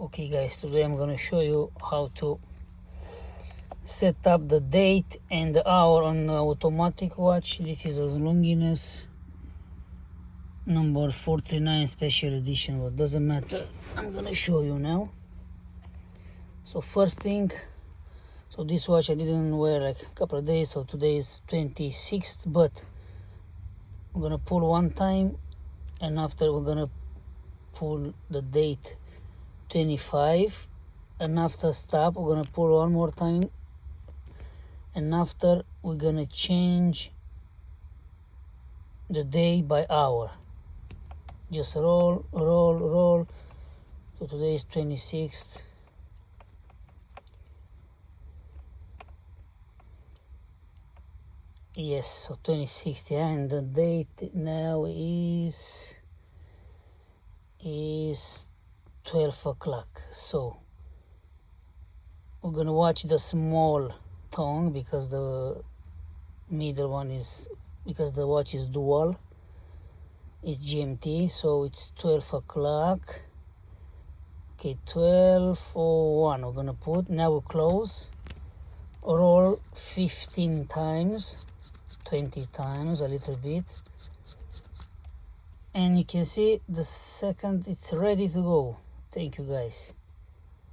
Okay guys, today I'm gonna show you how to set up the date and the hour on the automatic watch. This is a Longines number 439 special edition, but doesn't matter. I'm gonna show you now. So first thing, so this watch I didn't wear like a couple of days, so today is 26th, but I'm gonna pull one time and after we're gonna pull the date 25, and after stop we're gonna pull one more time, and after we're gonna change the day by hour. Just roll. So today is 26th. Yes, so 26th, yeah, and the date now is 12 o'clock. So we're gonna watch the small tongue because the middle one is, because the watch is dual, it's GMT, so it's 12 o'clock. Okay, 12:01 we're gonna put. Now we close, roll 15 times, 20 times, a little bit, and you can see the second it's ready to go. Thank you guys.